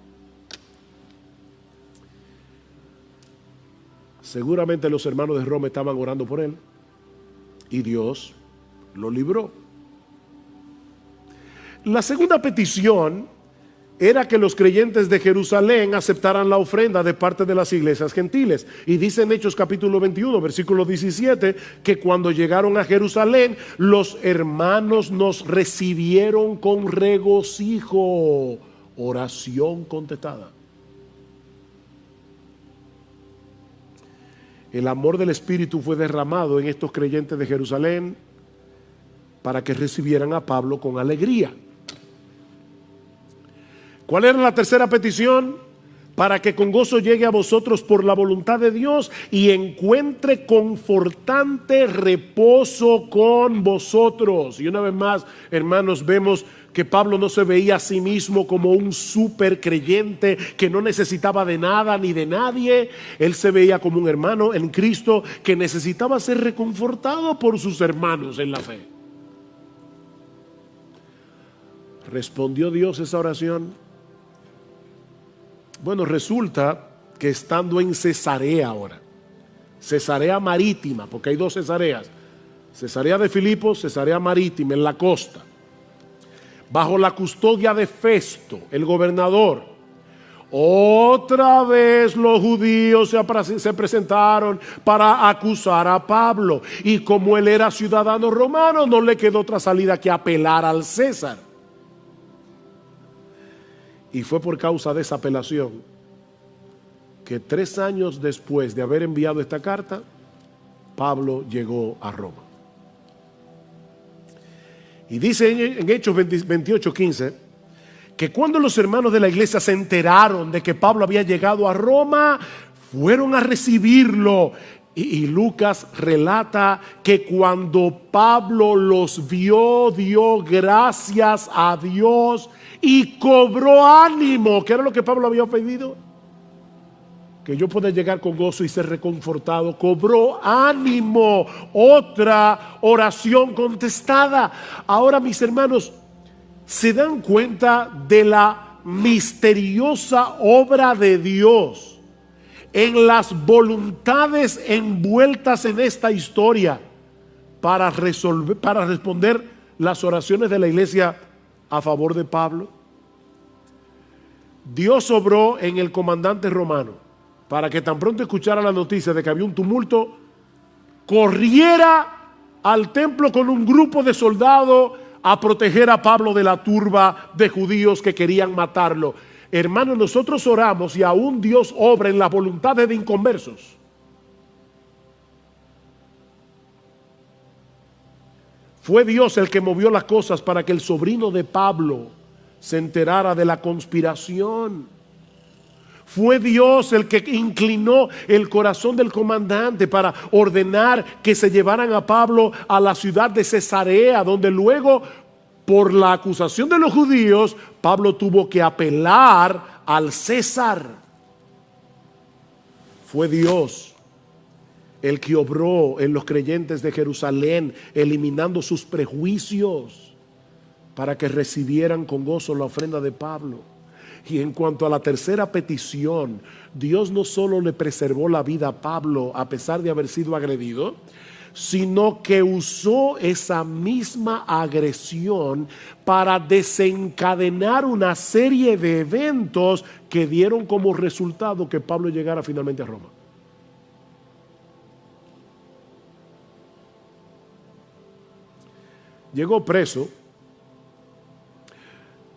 Seguramente los hermanos de Roma estaban orando por él y Dios lo libró. La segunda petición era que los creyentes de Jerusalén aceptaran la ofrenda de parte de las iglesias gentiles. Y dice en Hechos capítulo 21, versículo 17, que cuando llegaron a Jerusalén, los hermanos nos recibieron con regocijo. Oración contestada. El amor del Espíritu fue derramado en estos creyentes de Jerusalén para que recibieran a Pablo con alegría. ¿Cuál era la tercera petición? Para que con gozo llegue a vosotros por la voluntad de Dios y encuentre confortante reposo con vosotros. Y una vez más, hermanos, vemos que Pablo no se veía a sí mismo como un super creyente que no necesitaba de nada ni de nadie. Él se veía como un hermano en Cristo que necesitaba ser reconfortado por sus hermanos en la fe. ¿Respondió Dios esa oración? Bueno, resulta que estando en Cesarea ahora, Cesarea Marítima, porque hay dos Cesareas, Cesarea de Filipos, Cesarea Marítima, en la costa, bajo la custodia de Festo, el gobernador, otra vez los judíos se presentaron para acusar a Pablo. Y como él era ciudadano romano, no le quedó otra salida que apelar al César. Y fue por causa de esa apelación que 3 años después de haber enviado esta carta, Pablo llegó a Roma. Y dice en Hechos 28:15 que cuando los hermanos de la iglesia se enteraron de que Pablo había llegado a Roma, fueron a recibirlo. Y Lucas relata que cuando Pablo los vio, dio gracias a Dios y cobró ánimo. ¿Qué era lo que Pablo había pedido? Que yo pueda llegar con gozo y ser reconfortado. Cobró ánimo. Otra oración contestada. Ahora, mis hermanos, ¿se dan cuenta de la misteriosa obra de Dios en las voluntades envueltas en esta historia para responder las oraciones de la iglesia a favor de Pablo? Dios obró en el comandante romano para que tan pronto escuchara la noticia de que había un tumulto, corriera al templo con un grupo de soldados a proteger a Pablo de la turba de judíos que querían matarlo. Hermanos, nosotros oramos y aún Dios obra en las voluntades de inconversos. Fue Dios el que movió las cosas para que el sobrino de Pablo se enterara de la conspiración. Fue Dios el que inclinó el corazón del comandante para ordenar que se llevaran a Pablo a la ciudad de Cesarea, donde luego, por la acusación de los judíos, Pablo tuvo que apelar al César. Fue Dios el que obró en los creyentes de Jerusalén, eliminando sus prejuicios para que recibieran con gozo la ofrenda de Pablo. Y en cuanto a la tercera petición, Dios no solo le preservó la vida a Pablo a pesar de haber sido agredido, sino que usó esa misma agresión para desencadenar una serie de eventos que dieron como resultado que Pablo llegara finalmente a Roma. Llegó preso,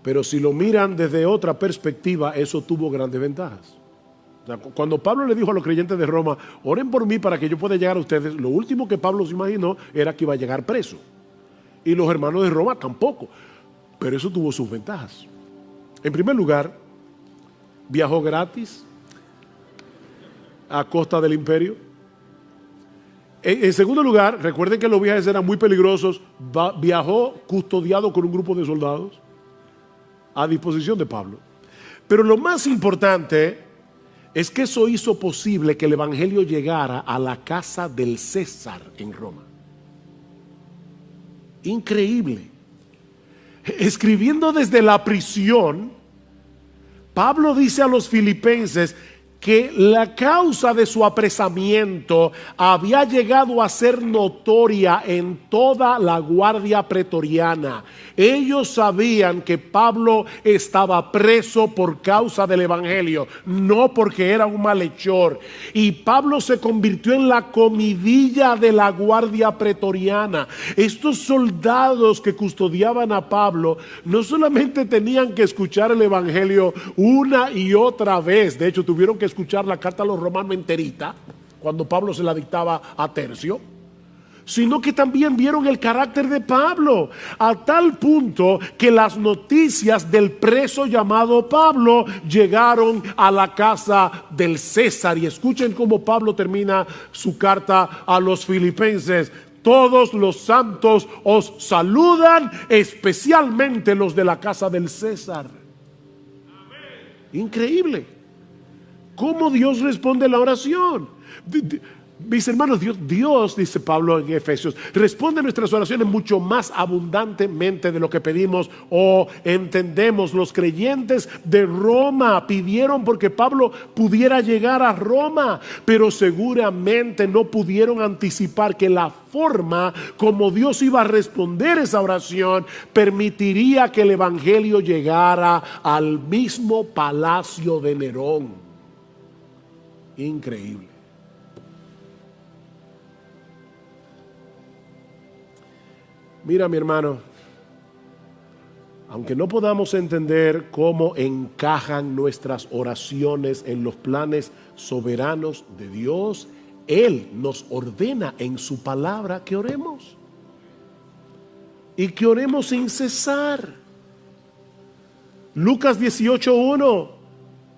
pero si lo miran desde otra perspectiva, eso tuvo grandes ventajas. O sea, cuando Pablo le dijo a los creyentes de Roma, oren por mí para que yo pueda llegar a ustedes, lo último que Pablo se imaginó era que iba a llegar preso. Y los hermanos de Roma tampoco. Pero eso tuvo sus ventajas. En primer lugar, viajó gratis a costa del imperio. En segundo lugar, recuerden que los viajes eran muy peligrosos. Viajó custodiado con un grupo de soldados a disposición de Pablo. Pero lo más importante es que eso hizo posible que el evangelio llegara a la casa del César en Roma. Increíble. Escribiendo desde la prisión, Pablo dice a los filipenses que la causa de su apresamiento había llegado a ser notoria en toda la guardia pretoriana. Ellos sabían que Pablo estaba preso por causa del evangelio, no porque era un malhechor. Y Pablo se convirtió en la comidilla de la guardia pretoriana. Estos soldados que custodiaban a Pablo no solamente tenían que escuchar el evangelio una y otra vez, de hecho tuvieron que escuchar la carta a los romanos enterita cuando Pablo se la dictaba a tercio, sino que también vieron el carácter de Pablo, a tal punto que las noticias del preso llamado Pablo llegaron a la casa del César. Y escuchen cómo Pablo termina su carta a los filipenses: todos los santos os saludan, especialmente los de la casa del César. Increíble cómo Dios responde la oración. Mis hermanos, Dios, dice Pablo en Efesios, responde nuestras oraciones mucho más abundantemente de lo que pedimos o entendemos. Los creyentes de Roma pidieron porque Pablo pudiera llegar a Roma, pero seguramente no pudieron anticipar que la forma como Dios iba a responder esa oración permitiría que el evangelio llegara al mismo palacio de Nerón. Increíble. Mira, mi hermano, aunque no podamos entender cómo encajan nuestras oraciones en los planes soberanos de Dios, Él nos ordena en su palabra que oremos. Y que oremos sin cesar. Lucas 18:1.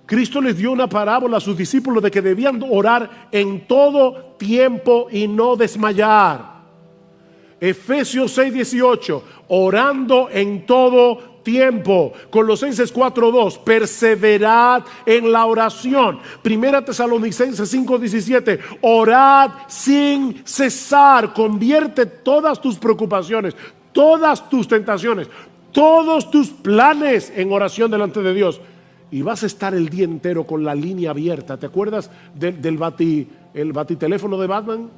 Cristo les dio una parábola a sus discípulos de que debían orar en todo tiempo y no desmayar. Efesios 6:18, orando en todo tiempo. Colosenses 4:2, perseverad en la oración. Primera Tesalonicenses 5:17, orad sin cesar. Convierte todas tus preocupaciones, todas tus tentaciones, todos tus planes en oración delante de Dios. Y vas a estar el día entero con la línea abierta. ¿Te acuerdas del batiteléfono de Batman?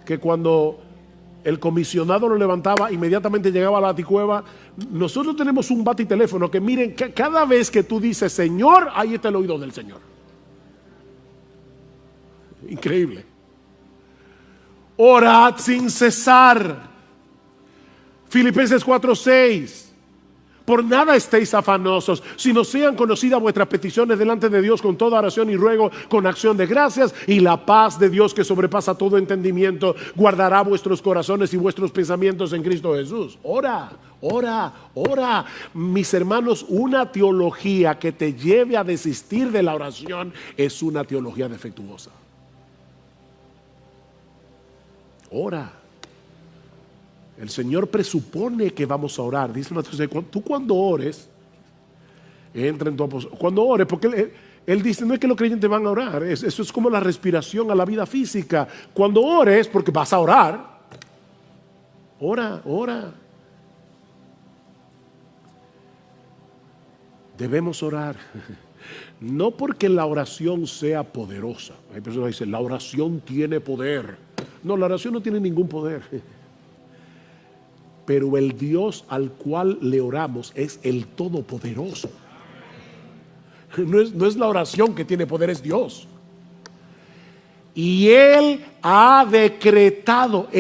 Que cuando el comisionado lo levantaba, inmediatamente llegaba a la baticueva. Nosotros tenemos un batiteléfono que, miren, cada vez que tú dices Señor, ahí está el oído del Señor. Increíble. Orad sin cesar. Filipenses 4:6. Por nada estéis afanosos, sino sean conocidas vuestras peticiones delante de Dios con toda oración y ruego, con acción de gracias, y la paz de Dios que sobrepasa todo entendimiento guardará vuestros corazones y vuestros pensamientos en Cristo Jesús. Ora, ora, ora. Mis hermanos, una teología que te lleve a desistir de la oración es una teología defectuosa. Ora. El Señor presupone que vamos a orar. Dice Mateo, tú cuando ores, entra en tu apostolado. Cuando ores, porque él dice, no es que los creyentes van a orar, eso es como la respiración a la vida física. Cuando ores, porque vas a orar, ora, ora. Debemos orar. No porque la oración sea poderosa. Hay personas que dicen, la oración tiene poder. No, la oración no tiene ningún poder. Pero el Dios al cual le oramos es el Todopoderoso. No es la oración que tiene poder, es Dios. Y Él ha decretado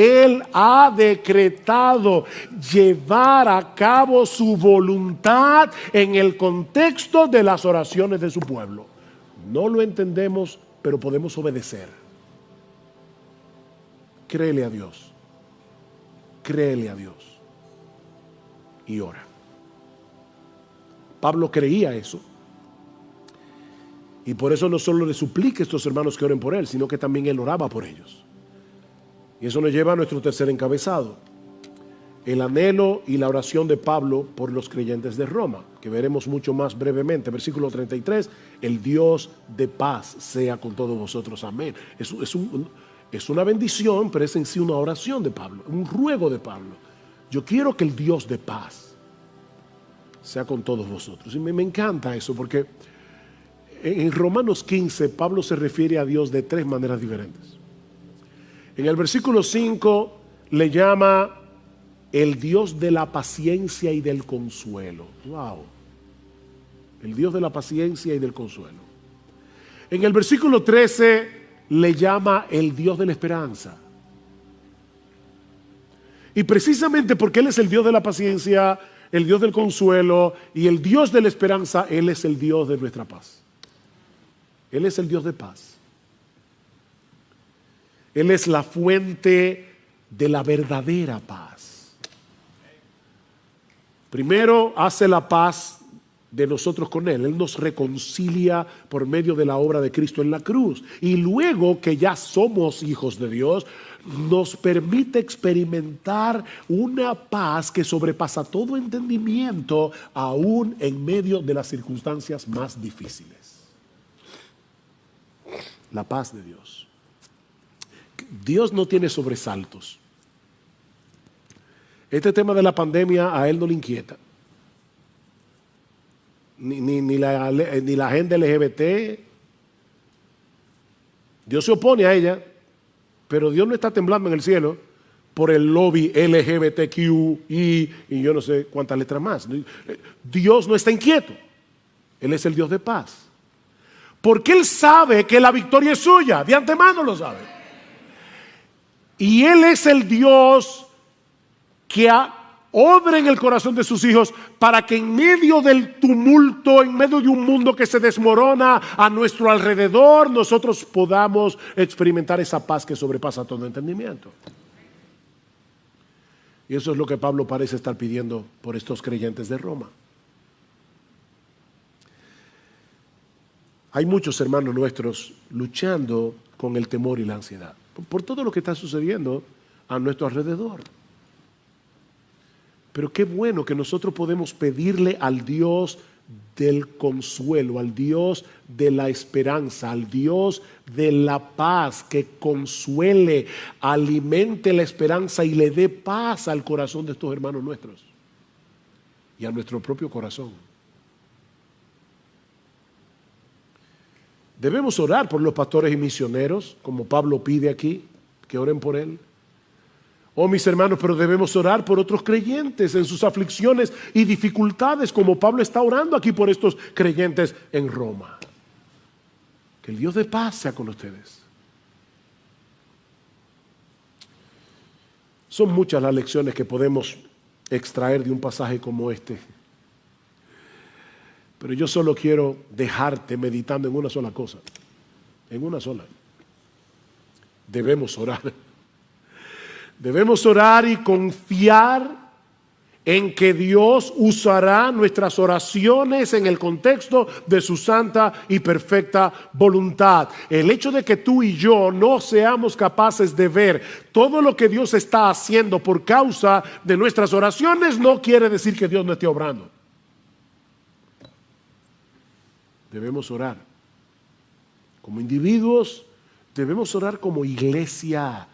llevar a cabo su voluntad en el contexto de las oraciones de su pueblo. No lo entendemos, pero podemos obedecer. Créele a Dios. Créele a Dios. Y ora. Pablo creía eso. Y por eso no solo le suplica a estos hermanos que oren por él, sino que también él oraba por ellos. Y eso nos lleva a nuestro tercer encabezado: el anhelo y la oración de Pablo por los creyentes de Roma, que veremos mucho más brevemente. Versículo 33, el Dios de paz sea con todos vosotros. Amén. Es una bendición, pero es en sí una oración de Pablo, un ruego de Pablo. Yo quiero que el Dios de paz sea con todos vosotros. Y me encanta eso, porque en Romanos 15 Pablo se refiere a Dios de tres maneras diferentes. En el versículo 5 le llama el Dios de la paciencia y del consuelo. Wow. El Dios de la paciencia y del consuelo. En el versículo 13 le llama el Dios de la esperanza. Y precisamente porque Él es el Dios de la paciencia, el Dios del consuelo y el Dios de la esperanza, Él es el Dios de nuestra paz. Él es el Dios de paz. Él es la fuente de la verdadera paz. Primero hace la paz de nosotros con Él. Él nos reconcilia por medio de la obra de Cristo en la cruz. Y luego que ya somos hijos de Dios, nos permite experimentar una paz que sobrepasa todo entendimiento, aún en medio de las circunstancias más difíciles. La paz de Dios. Dios no tiene sobresaltos. Este tema de la pandemia a Él no le inquieta. Ni la agenda LGBT. Dios se opone a ella. Pero Dios no está temblando en el cielo por el lobby LGBTQI y yo no sé cuántas letras más. Dios no está inquieto. Él es el Dios de paz. Porque Él sabe que la victoria es suya. De antemano lo sabe. Y Él es el Dios que obra en el corazón de sus hijos para que en medio del tumulto, en medio de un mundo que se desmorona a nuestro alrededor, nosotros podamos experimentar esa paz que sobrepasa todo entendimiento. Y eso es lo que Pablo parece estar pidiendo por estos creyentes de Roma. Hay muchos hermanos nuestros luchando con el temor y la ansiedad por todo lo que está sucediendo a nuestro alrededor. Pero qué bueno que nosotros podemos pedirle al Dios del consuelo, al Dios de la esperanza, al Dios de la paz, que consuele, alimente la esperanza y le dé paz al corazón de estos hermanos nuestros y a nuestro propio corazón. Debemos orar por los pastores y misioneros, como Pablo pide aquí, que oren por él. Oh, mis hermanos, pero debemos orar por otros creyentes en sus aflicciones y dificultades, como Pablo está orando aquí por estos creyentes en Roma. Que el Dios de paz sea con ustedes. Son muchas las lecciones que podemos extraer de un pasaje como este. Pero yo solo quiero dejarte meditando en una sola cosa. En una sola. Debemos orar. Debemos orar y confiar en que Dios usará nuestras oraciones en el contexto de su santa y perfecta voluntad. El hecho de que tú y yo no seamos capaces de ver todo lo que Dios está haciendo por causa de nuestras oraciones no quiere decir que Dios no esté obrando. Debemos orar como individuos, debemos orar como iglesia.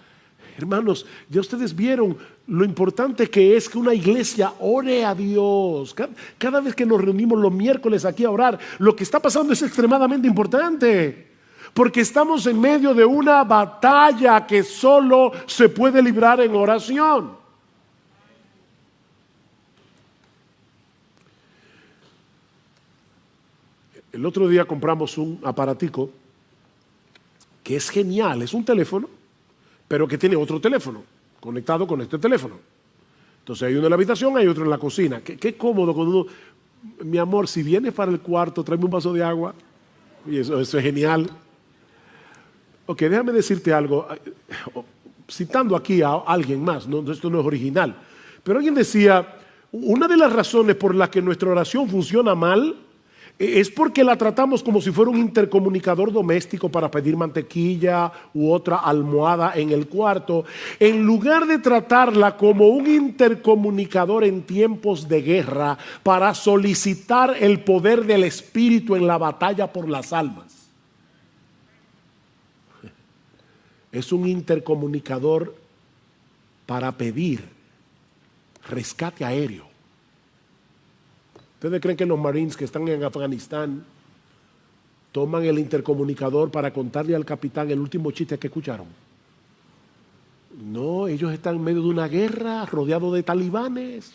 Hermanos, ya ustedes vieron lo importante que es que una iglesia ore a Dios. Cada vez que nos reunimos los miércoles aquí a orar, lo que está pasando es extremadamente importante. Porque estamos en medio de una batalla que solo se puede librar en oración. El otro día compramos un aparatico que es genial, es un teléfono, pero que tiene otro teléfono conectado con este teléfono. Entonces hay uno en la habitación, hay otro en la cocina. Qué cómodo cuando uno, mi amor, si vienes para el cuarto, tráeme un vaso de agua. Y eso es genial. Ok, déjame decirte algo, citando aquí a alguien más, ¿no? Esto no es original, pero alguien decía, una de las razones por las que nuestra oración funciona mal es porque la tratamos como si fuera un intercomunicador doméstico para pedir mantequilla u otra almohada en el cuarto, en lugar de tratarla como un intercomunicador en tiempos de guerra para solicitar el poder del Espíritu en la batalla por las almas. Es un intercomunicador para pedir rescate aéreo. ¿Ustedes creen que los Marines que están en Afganistán toman el intercomunicador para contarle al capitán el último chiste que escucharon? No, ellos están en medio de una guerra, rodeados de talibanes.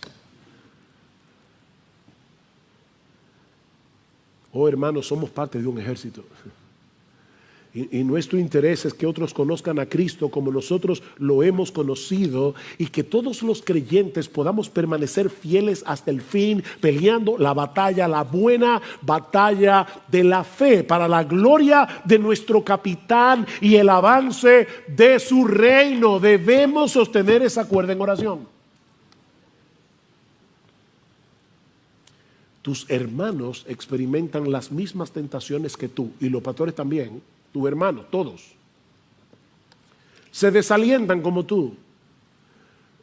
Oh, hermanos, somos parte de un ejército. Y nuestro interés es que otros conozcan a Cristo como nosotros lo hemos conocido y que todos los creyentes podamos permanecer fieles hasta el fin, peleando la batalla, la buena batalla de la fe, para la gloria de nuestro capitán y el avance de su reino. Debemos sostener esa cuerda en oración. Tus hermanos experimentan las mismas tentaciones que tú, y los pastores también. Tus hermanos, todos, se desalientan como tú.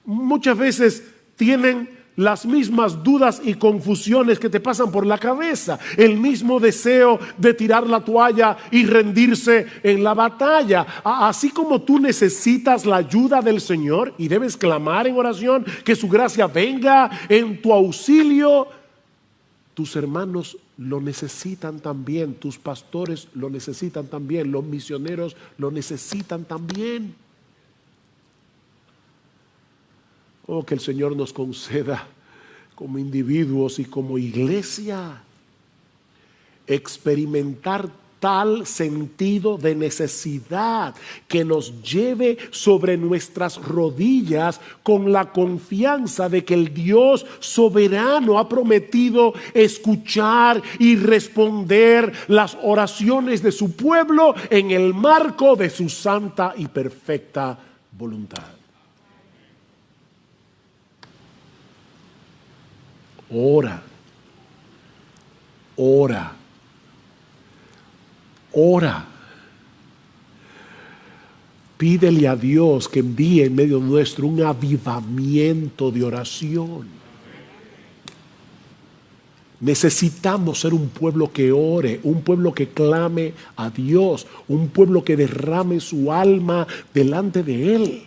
Muchas veces tienen las mismas dudas y confusiones que te pasan por la cabeza, el mismo deseo de tirar la toalla y rendirse en la batalla. Así como tú necesitas la ayuda del Señor y debes clamar en oración que su gracia venga en tu auxilio, tus hermanos lo necesitan también, tus pastores lo necesitan también, los misioneros lo necesitan también. Oh, que el Señor nos conceda como individuos y como iglesia experimentar tal sentido de necesidad que nos lleve sobre nuestras rodillas con la confianza de que el Dios soberano ha prometido escuchar y responder las oraciones de su pueblo en el marco de su santa y perfecta voluntad. Ora, ora. Ora. Pídele a Dios que envíe en medio nuestro un avivamiento de oración. Necesitamos ser un pueblo que ore, un pueblo que clame a Dios, un pueblo que derrame su alma delante de Él.